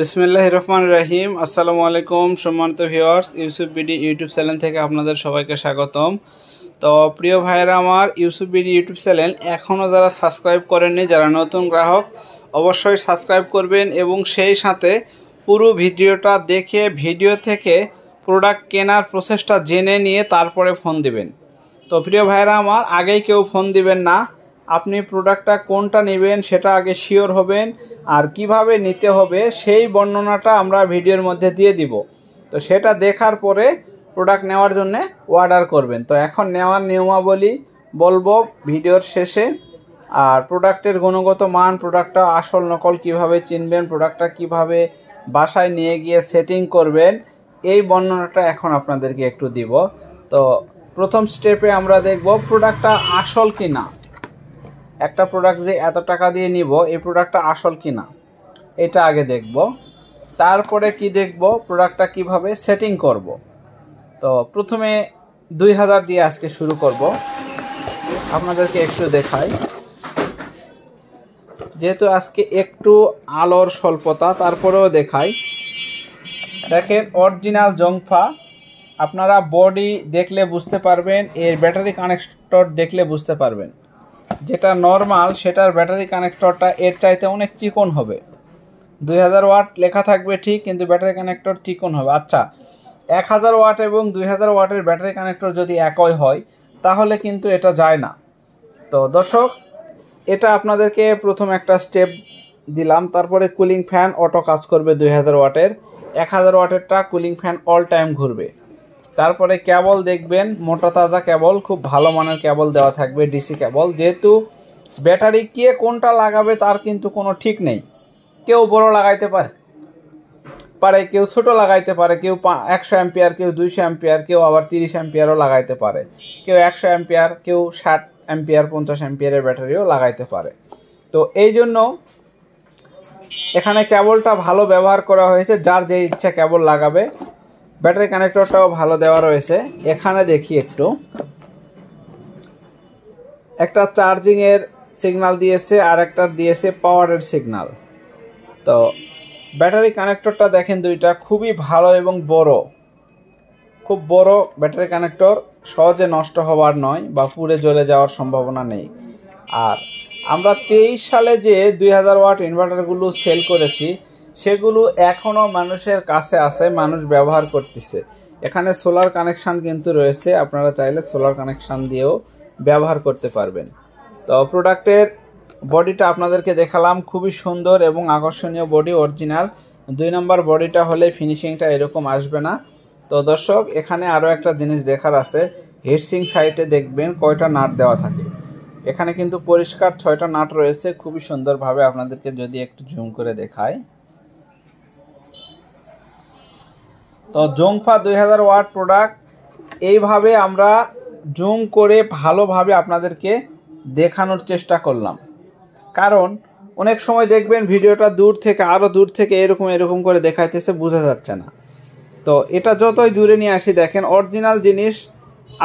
বিসমিল্লাহির রহমানির রহিম। আসসালামু আলাইকুম সম্মানিত viewers, Yusuf BD YouTube channel থেকে আপনাদের সবাইকে স্বাগতম। তো প্রিয় ভাইয়েরা, আমার ইউসুফ বিডি ইউটিউব চ্যানেল এখনও যারা সাবস্ক্রাইব করেননি, যারা নতুন গ্রাহক অবশ্যই সাবস্ক্রাইব করবেন এবং সেই সাথে পুরো ভিডিওটা দেখে ভিডিও থেকে প্রোডাক্ট কেনার প্রসেসটা জেনে নিয়ে তারপরে ফোন দিবেন। তো প্রিয় ভাইয়েরা আমার, আগেই কেউ ফোন দিবেন না। আপনি প্রোডাক্টটা কোনটা নেবেন সেটা আগে শিওর হবেন, আর কিভাবে নিতে হবে সেই বর্ণনাটা আমরা ভিডিওর মধ্যে দিয়ে দিব। তো সেটা দেখার পরে প্রোডাক্ট নেওয়ার জন্য অর্ডার করবেন। তো এখন নেওয়ার নিয়মাবলী বলবো ভিডিওর শেষে। আর প্রোডাক্টের গুণগত মান, প্রোডাক্টটা আসল নকল কিভাবে চিনবেন, প্রোডাক্টটা কিভাবে বাসায় নিয়ে গিয়ে সেটিং করবেন, এই বর্ণনাটা এখন আপনাদেরকে একটু দিব। তো প্রথম স্টেপে আমরা দেখব প্রোডাক্টটা আসল কি না। একটা প্রোডাক্ট যে এত টাকা দিয়ে নিব, এই প্রোডাক্টটা আসল কি না এটা আগে দেখব। তারপরে কি দেখব, প্রোডাক্টটা কিভাবে সেটিং করব। তো প্রথমে 2000 দিয়ে আজকে শুরু করব। আপনাদেরকে একটু দেখাই, যেহেতু আজকে একটু আলোর স্বল্পতা, তারপরেও দেখাই। দেখেন অরিজিনাল জংফা। আপনারা বডি দেখলে বুঝতে পারবেন, এর ব্যাটারি কানেক্টর দেখলে বুঝতে পারবেন। যেটা নর্মাল সেটার ব্যাটারি কানেক্টরটা এর চাইতে অনেক চিকন হবে। 2000 ওয়াট লেখা থাকবে ঠিক, কিন্তু ব্যাটারি কানেক্টর চিকন হবে। আচ্ছা, 1000 ওয়াট এবং 2000 ওয়াটের ব্যাটারি কানেক্টর যদি একই হয় তাহলে কিন্তু এটা যায় না। তো দর্শক, এটা আপনাদেরকে প্রথম একটা স্টেপ দিলাম। তারপরে কুলিং ফ্যান অটো কাজ করবে 2000 ওয়াটের, 1000 ওয়াটেরটা কুলিং ফ্যান অল টাইম ঘুরবে। তারপরে কেবল দেখবেন মোটা তাজা কেবল, খুব ভালো মানের কেবল দেওয়া থাকবে, ডিসি কেবল। যেহেতু ব্যাটারি কে কোনটা লাগাবে তার কিন্তু কোনো ঠিক নেই। কেউ বড় লাগাইতে পারে, কেউ ছোট লাগাইতে পারে, কেউ 100 অ্যাম্পিয়ার, কেউ 200 অ্যাম্পিয়ার, কেউ আবার 30 অ্যাম্পিয়ারও লাগাইতে পারে, কেউ 100 অ্যাম্পিয়ার, কেউ 60 অ্যাম্পিয়ার 50 অ্যাম্পিয়ারের ব্যাটারিও লাগাইতে পারে। তো এই জন্য এখানে কেবলটা ভালো ব্যবহার করা হয়েছে, যার যে ইচ্ছা কেবল লাগাবে। ব্যাটারি কানেক্টরটাও ভালো দেওয়া রয়েছে। এখানে দেখি একটু, একটা চার্জিং এর সিগন্যাল দিয়েছে আর একটা দিয়েছে পাওয়ারের সিগন্যাল। তো ব্যাটারি কানেক্টরটা দেখেন, দুইটা খুবই ভালো এবং বড়, খুব বড় ব্যাটারি কানেক্টর, সহজে নষ্ট হওয়ার নয় বা পুড়ে জ্বলে যাওয়ার সম্ভাবনা নেই। আর আমরা 23 সালে যে 2000 ওয়াট ইনভার্টারগুলো সেল করেছি সেগুলো এখনও মানুষের কাছে আছে, মানুষ ব্যবহার করতেছে। এখানে সোলার কানেকশান কিন্তু রয়েছে, আপনারা চাইলে সোলার কানেকশান দিয়েও ব্যবহার করতে পারবেন। তো প্রোডাক্টের বডিটা আপনাদেরকে দেখালাম, খুবই সুন্দর এবং আকর্ষণীয় বডি, অরিজিনাল। 2 নম্বর বডিটা হলে ফিনিশিংটা এরকম আসবে না। তো দর্শক, এখানে আরও একটা জিনিস দেখার আছে, হিটসিং সাইটে দেখবেন কয়টা নাট দেওয়া থাকে। এখানে কিন্তু পরিষ্কার 6টা নাট রয়েছে, খুবই সুন্দরভাবে। আপনাদেরকে যদি একটু জুম করে দেখায়, তো জংফা 2000 ওয়াট প্রোডাক্ট এইভাবে আমরা জুম করে ভালোভাবে আপনাদেরকে দেখানোর চেষ্টা করলাম। কারণ অনেক সময় দেখবেন ভিডিওটা দূর থেকে, আরও দূর থেকে এরকম করে দেখাইতেছে, বোঝা যাচ্ছে না। তো এটা যতই দূরে নিয়ে আসি, দেখেন অরিজিনাল জিনিস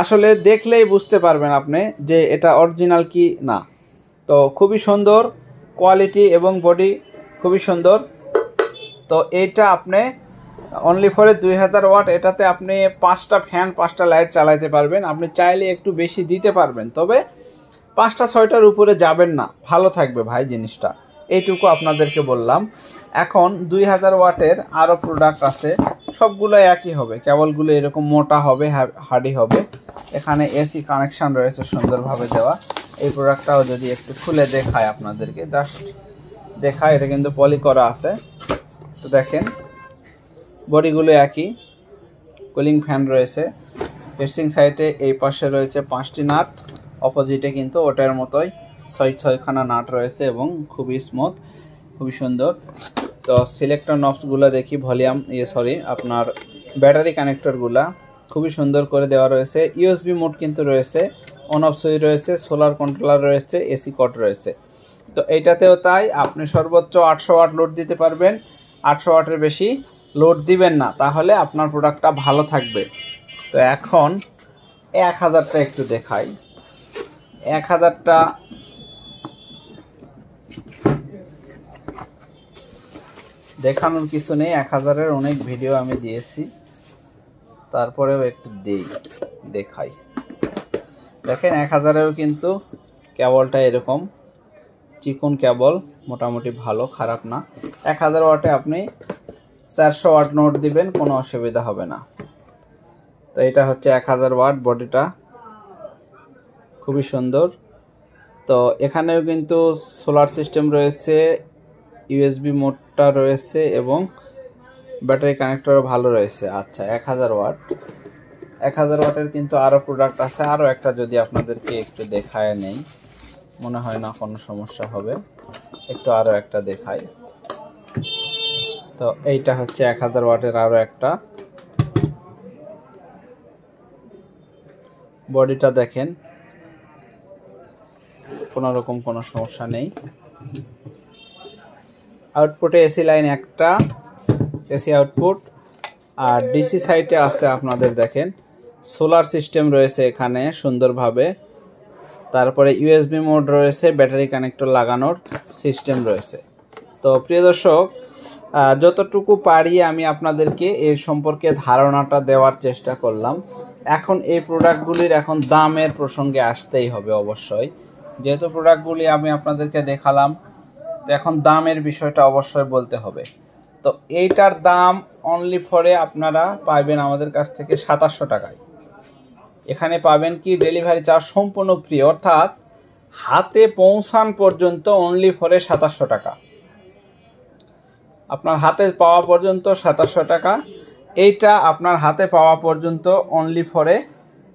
আসলে দেখলেই বুঝতে পারবেন আপনি যে এটা অরিজিনাল কি না। তো খুবই সুন্দর কোয়ালিটি এবং বডি, খুবই সুন্দর। তো এইটা আপনি অনলি ফরে 2000 ওয়াট, এটাতে আপনি 5টা ফ্যান 5টা লাইট চালাইতে পারবেন। আপনি চাইলে একটু বেশি দিতে পারবেন, তবে 5টা 6টার উপরে যাবেন না, ভালো থাকবে ভাই জিনিসটা। এইটুকু আপনাদেরকে বললাম। এখন 2000 ওয়াটের আরও প্রোডাক্ট আছে, সবগুলো একই হবে, কেবলগুলো এরকম মোটা হবে, হার্ডি হবে। এখানে এসি কানেকশান রয়েছে সুন্দরভাবে দেওয়া। এই প্রোডাক্টটাও যদি একটু খুলে দেখায় আপনাদেরকে, জাস্ট দেখায়, এটা কিন্তু পলি করা আছে। তো দেখেন বডিগুলো একই, কুলিং ফ্যান রয়েছে। হিটসিং সাইটে এই পাশে রয়েছে 5টি নাট, অপোজিটে কিন্তু ওটার মতোই 6খানা নাট রয়েছে এবং খুবই স্মুথ, খুবই সুন্দর। তো সিলেক্টর নবসগুলো দেখি, ভলিউম আপনার ব্যাটারি কানেক্টরগুলা খুবই সুন্দর করে দেওয়া রয়েছে। ইউএসবি মোড কিন্তু রয়েছে, অন অফ সুইচ রয়েছে, সোলার কন্ট্রোলার রয়েছে, এসি কট রয়েছে। তো এইটাতেও তাই, আপনি সর্বোচ্চ 800 ওয়াট লোড দিতে পারবেন, 800 ওয়াটের বেশি লোড দিবেন না, তাহলে আপনার প্রোডাক্টটা ভালো থাকবে। তো এখন 1000টা একটু দেখাই। 1000টা দেখানোর কিছু নেই, 1000-এর অনেক ভিডিও আমি দিয়েছি, তারপরেও একটু দেখাই। দেখেন 1000-এও কিন্তু কেবলটা এরকম চিকন কেবল, মোটামুটি ভালো, খারাপ না। 1000 ওয়াটে আপনি 400 ওয়াট নোট দিবেন, কোনো অসুবিধা হবে না। তো এটা হচ্ছে 1000 ওয়াট, বডিটা খুবই সুন্দর। তো এখানেও কিন্তু সোলার সিস্টেম রয়েছে, ইউএসবি মোডটা রয়েছে এবং ব্যাটারি কানেক্টরও ভালো রয়েছে। আচ্ছা 1000 ওয়াট, 1000 ওয়াটের কিন্তু আরও প্রোডাক্ট আছে। আরও একটা যদি আপনাদেরকে একটু দেখায় নেই, মনে হয় না কোনো সমস্যা হবে, একটু আরও একটা দেখাই। তো এইটা হচ্ছে 1000 ওয়াটের আরও একটা, বডিটা দেখেন কোনো রকম কোনো সমস্যা নেই। আউটপুটে এসি লাইন একটা, এসি আউটপুট, আর ডিসি সাইটে আছে আপনাদের দেখেন সোলার সিস্টেম রয়েছে এখানে সুন্দরভাবে, তারপরে ইউএসবি মোড রয়েছে, ব্যাটারি কানেক্টর লাগানোর সিস্টেম রয়েছে। তো প্রিয় দর্শক, যতটুকু পারি আমি আপনাদেরকে এর সম্পর্কে ধারণাটা দেওয়ার চেষ্টা করলাম। এখন এই প্রোডাক্টগুলির এখন দামের প্রসঙ্গে আসতেই হবে অবশ্যই, যেহেতু প্রোডাক্টগুলি আমি আপনাদেরকে দেখালাম, তো এখন দামের বিষয়টা অবশ্যই বলতে হবে। তো এইটার দাম অনলি ফরে আপনারা পাবেন আমাদের কাছ থেকে 2700 টাকায়। এখানে পাবেন কি ডেলিভারি চার্জ সম্পূর্ণ ফ্রি, অর্থাৎ হাতে পৌঁছান পর্যন্ত অনলি ফরে 2700 টাকা, আপনার হাতে পাওয়া পর্যন্ত 2700 টাকা। এইটা আপনার হাতে পাওয়া পর্যন্ত অনলি ফরে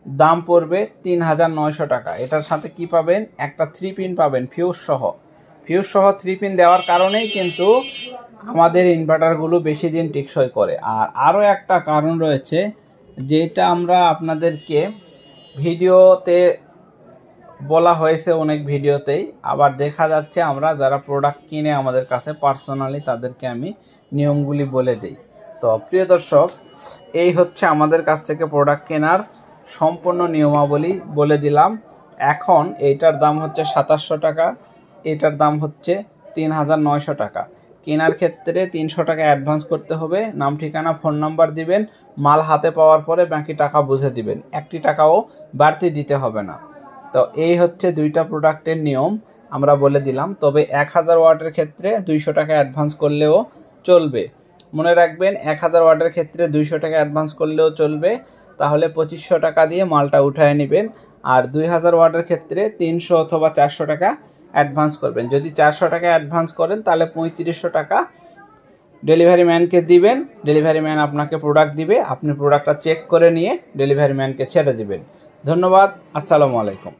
দাম পড়বে 3900 টাকা। এটার সাথে কি পাবেন, একটা 3 পিন পাবেন ফিউজ সহ। 3 পিন দেওয়ার কারণেই কিন্তু আমাদের ইনভার্টারগুলো বেশি দিন টেকসই করে। আর আরও একটা কারণ রয়েছে, যেটা আমরা আপনাদেরকে ভিডিওতে বলা হয়েছে, অনেক ভিডিওতেই, আবার দেখা যাচ্ছে আমরা যারা প্রোডাক্ট কিনে আমাদের কাছে পার্সোনালি তাদেরকে আমি নিয়মগুলি বলে দিই। তো প্রিয় দর্শক, এই হচ্ছে আমাদের কাছ থেকে প্রোডাক্ট কেনার সম্পূর্ণ নিয়মাবলী বলে দিলাম। এখন এইটার দাম হচ্ছে 2700 টাকা, এটার দাম হচ্ছে 3900 টাকা। কেনার ক্ষেত্রে 300 টাকা অ্যাডভান্স করতে হবে, নাম ঠিকানা ফোন নাম্বার দিবেন, মাল হাতে পাওয়ার পরে বাকি টাকা বুঝে দিবেন, 1 টাকাও বাড়তি দিতে হবে না। তো এই হচ্ছে দুইটা প্রোডাক্টের নিয়ম আমরা বলে দিলাম। তবে 1000 ওয়াটের ক্ষেত্রে 200 টাকা অ্যাডভান্স করলেও চলবে। মনে রাখবেন 1000 ওয়াটের ক্ষেত্রে 200 টাকা অ্যাডভান্স করলেও চলবে, তাহলে 2500 টাকা দিয়ে মালটা উঠায় নেবেন। আর 2000 ওয়াটের ক্ষেত্রে 300 অথবা 400 টাকা অ্যাডভান্স করবেন। যদি 400 টাকা অ্যাডভান্স করেন তাহলে 3500 টাকা ডেলিভারি ম্যানকে দিবেন, ডেলিভারি ম্যান আপনাকে প্রোডাক্ট দিবে, আপনি প্রোডাক্টটা চেক করে নিয়ে ডেলিভারি ম্যানকে ছেড়ে দিবেন। ধন্যবাদ, আসসালামু আলাইকুম।